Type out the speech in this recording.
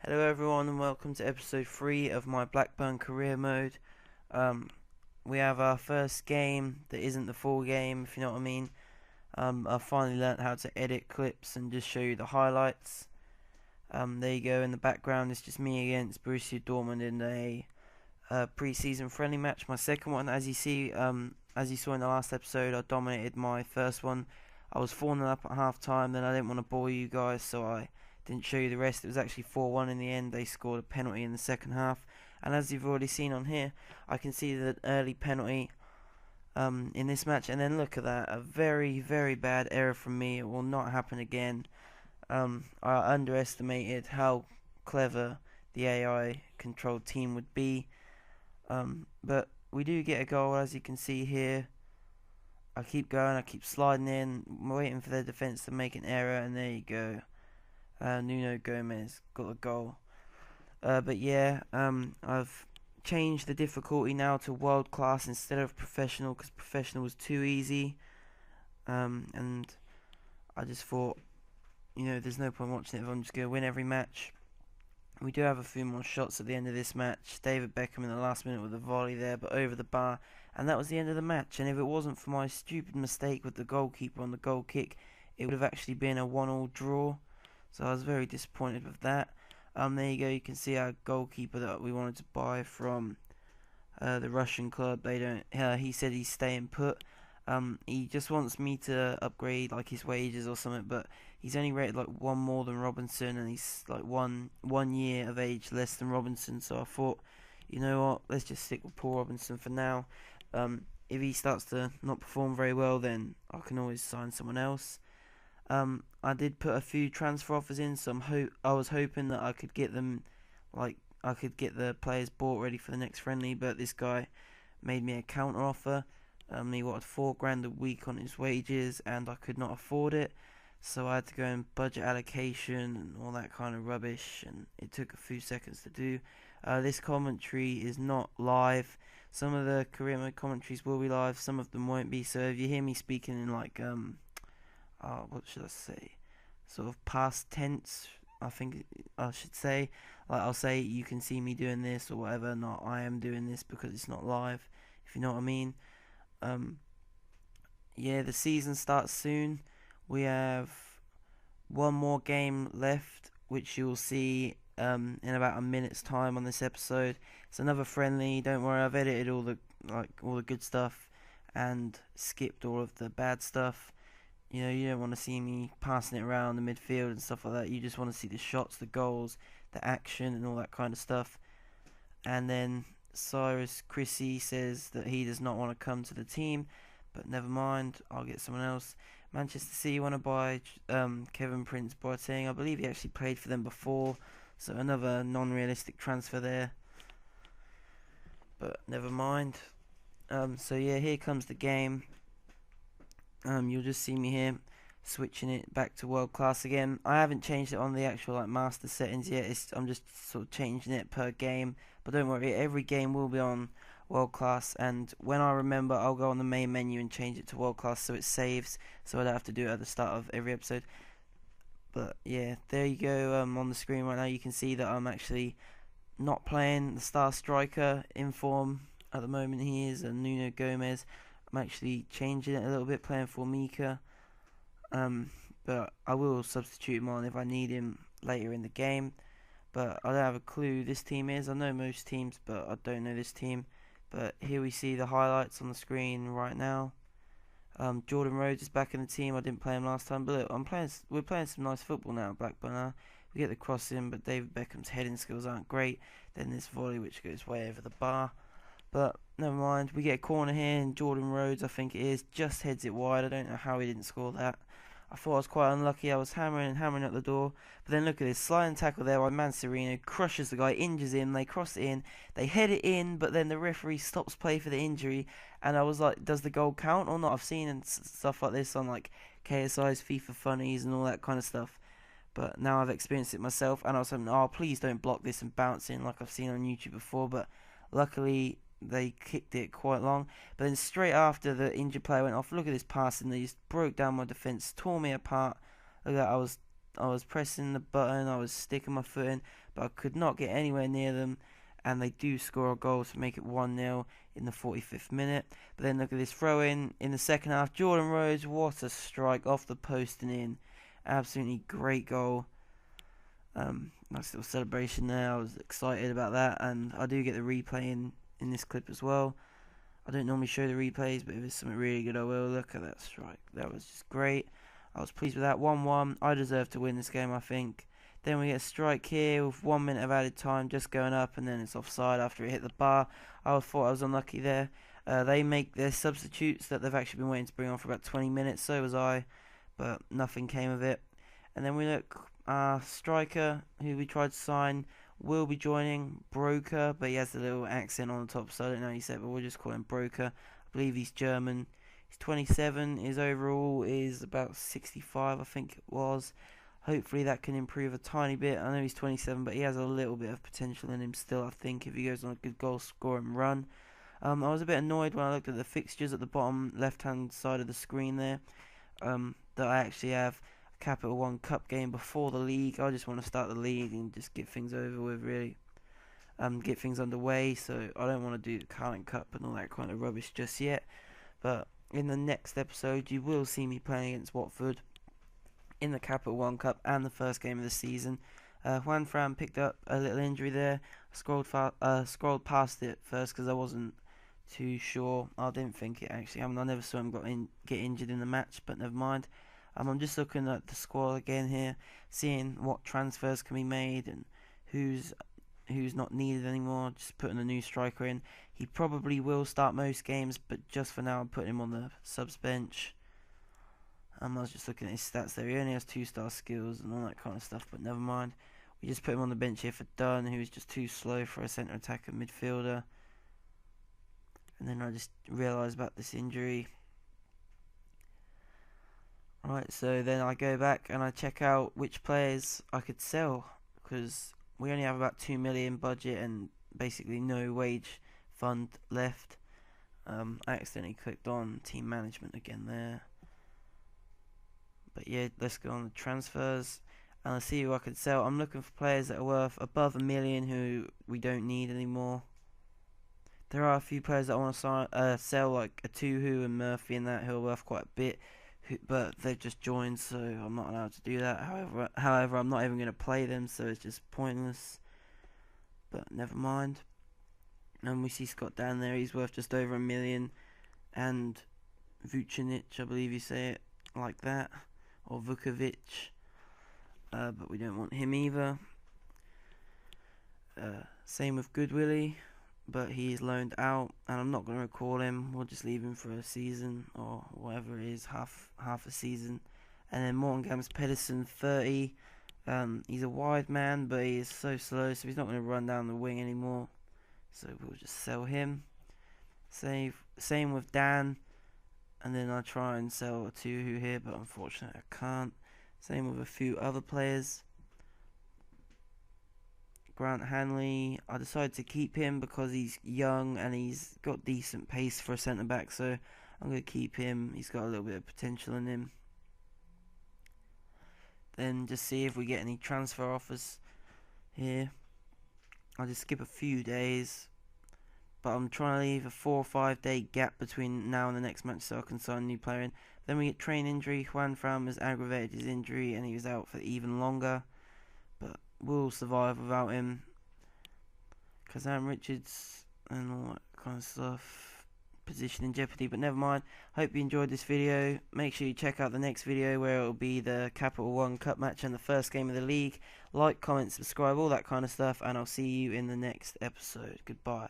Hello everyone and welcome to episode 3 of my Blackburn career mode. We have our first game that isn't the full game, if you know what I mean. I finally learnt how to edit clips and just show you the highlights. There you go, in the background it's just me against Borussia Dortmund in a pre-season friendly match. My second one, as you saw in the last episode, I dominated my first one. I was 4-0 up at half time, then I didn't want to bore you guys, so I didn't show you the rest. It was actually 4-1 in the end. They scored a penalty in the second half, and as you've already seen on here, I can see the early penalty in this match. And then look at that, a very, very bad error from me. It will not happen again. I underestimated how clever the AI controlled team would be, but we do get a goal, as you can see here. I keep going, I keep sliding in, waiting for their defence to make an error, and there you go. Nuno Gomez got a goal. But yeah, I've changed the difficulty now to world class instead of professional, because professional was too easy. And I just thought, there's no point watching it if I'm just going to win every match. We do have a few more shots at the end of this match. David Beckham in the last minute with a volley there, but over the bar. And that was the end of the match. And if it wasn't for my stupid mistake with the goalkeeper on the goal kick, it would have actually been a 1-1 draw. So I was very disappointed with that. There you go. You can see our goalkeeper that we wanted to buy from the Russian club. They don't. He said he's staying put. He just wants me to upgrade like his wages or something, but he's only rated like one more than Robinson, and he's like one year of age less than Robinson. So I thought, you know what, let's just stick with Paul Robinson for now. If he starts to not perform very well, then I can always sign someone else. I did put a few transfer offers in, so I was hoping that I could get them, like I could get the players bought ready for the next friendly, but this guy made me a counter offer. He wanted £4 a week on his wages, and I could not afford it, so I had to go in budget allocation and all that kind of rubbish, and it took a few seconds to do. This commentary is not live. Some of the career mode commentaries will be live, some of them won't be. So if you hear me speaking in like what should I say, sort of past tense, I think I should say, like I'll say you can see me doing this or whatever, not I am doing this, because it's not live, if you know what I mean. Yeah, the season starts soon. We have one more game left, which you'll see in about a minute's time on this episode. It's another friendly. Don't worry, I've edited all the good stuff and skipped all of the bad stuff. You don't want to see me passing it around the midfield and stuff like that. You just want to see the shots, the goals, the action, and all that kind of stuff. And then Cyrus Chrissy says that he does not want to come to the team, but never mind, I'll get someone else. Manchester City want to buy Kevin Prince Boateng. I believe he actually played for them before, so another non-realistic transfer there. But never mind. So yeah, here comes the game. You'll just see me here switching it back to world class again. I haven't changed it on the actual master settings yet. I'm just sort of changing it per game. But don't worry, every game will be on world class, and when I remember, I'll go on the main menu and change it to world class so it saves, so I don't have to do it at the start of every episode. But yeah, there you go. On the screen right now, you can see that I'm actually not playing the star striker in form at the moment. He is Nuno Gomez. I'm actually changing it a little bit, playing for Mika. But I will substitute him on if I need him later in the game. But I don't have a clue who this team is. I know most teams, but I don't know this team. But here we see the highlights on the screen right now. Jordan Rhodes is back in the team. I didn't play him last time, but look, we're playing some nice football now, Blackburn. We get the cross in, but David Beckham's heading skills aren't great. Then this volley, which goes way over the bar. But never mind. We get a corner here, and Jordan Rhodes, I think it is, just heads it wide. I don't know how he didn't score that. I thought I was quite unlucky. I was hammering at the door. But then look at this. Sliding tackle there by Manserino. Crushes the guy, injures him. They cross it in. They head it in, but then the referee stops play for the injury. And I was like, does the goal count or not? I've seen stuff like this on like KSI's FIFA funnies and all that kind of stuff. But now I've experienced it myself. And I was hoping, oh, please don't block this and bounce in like I've seen on YouTube before. But luckily, they kicked it quite long. But then straight after the injured player went off, look at this passing. They just broke down my defence, tore me apart. Look at that, I was pressing the button, I was sticking my foot in, but I could not get anywhere near them. And they do score a goal to make it 1-0 in the 45th minute. But then look at this throw in the second half. Jordan Rhodes, what a strike off the post and in. Absolutely great goal. Nice little celebration there. I was excited about that, and I do get the replay in this clip as well. I don't normally show the replays, but if it's something really good, I will. Look at that strike. That was just great. I was pleased with that. 1-1. I deserve to win this game, I think. Then we get a strike here with 1 minute of added time, just going up, and then it's offside after it hit the bar. I thought I was unlucky there. They make their substitutes that they've actually been waiting to bring on for about 20 minutes. So was I, but nothing came of it. And then we look, striker who we tried to sign will be joining, Broker, but he has a little accent on the top, so I don't know how you say it, but we'll just call him Broker. I believe he's German. He's 27. His overall is about 65, I think it was. Hopefully that can improve a tiny bit. I know he's 27, but he has a little bit of potential in him still, I think, if he goes on a good goal scoring run. I was a bit annoyed when I looked at the fixtures at the bottom left-hand side of the screen there, that I actually have a Capital One Cup game before the league. I just want to start the league and just get things over with, really. Get things underway, so I don't want to do the Carling Cup and all that kind of rubbish just yet. But in the next episode, you will see me playing against Watford in the Capital One Cup and the first game of the season. Juan Fran picked up a little injury there. I scrolled past it first because I wasn't too sure. I didn't think it actually happened. I never saw him get injured in the match, but never mind. I'm just looking at the squad again here, seeing what transfers can be made and who's not needed anymore. Just putting a new striker in. He probably will start most games, but just for now I'm putting him on the subs bench. I was just looking at his stats there. He only has 2-star skills and all that kind of stuff, but never mind. We just put him on the bench here for Dunn, who's just too slow for a centre attacker midfielder. And then I just realised about this injury. Right, so then I go back and I check out which players I could sell, because we only have about 2 million budget and basically no wage fund left. I accidentally clicked on team management again there. But yeah, let's go on the transfers and let's see who I could sell. I'm looking for players that are worth above $1 million who we don't need anymore. There are a few players that I want to sell, like Atuhu and Murphy and that, who are worth quite a bit, but they've just joined, so I'm not allowed to do that. However, I'm not even going to play them, so it's just pointless. But never mind. And we see Scott down there. He's worth just over $1 million, and Vucinic, I believe you say it like that, or Vukovic, but we don't want him either. Same with Goodwillie, but he is loaned out, and I'm not going to recall him. We'll just leave him for a season or whatever it is, half a season. And then Morton Gams Pedersen, 30. He's a wide man, but he is so slow, so he's not going to run down the wing anymore. So we'll just sell him. Same with Dan. And then I try and sell a Atuhu here, but unfortunately I can't. Same with a few other players. Grant Hanley, I decided to keep him because he's young and he's got decent pace for a centre back, so I'm going to keep him. He's got a little bit of potential in him. Then just see if we get any transfer offers here. I'll just skip a few days, but I'm trying to leave a 4 or 5 day gap between now and the next match so I can sign a new player in. Then we get train injury. Juan Fran has aggravated his injury and he was out for even longer, but we'll survive without him. Kazan Richards and all that kind of stuff, position in jeopardy, but never mind. Hope you enjoyed this video. Make sure you check out the next video where it will be the Capital One Cup match and the first game of the league. Like, comment, subscribe, all that kind of stuff, and I'll see you in the next episode. Goodbye.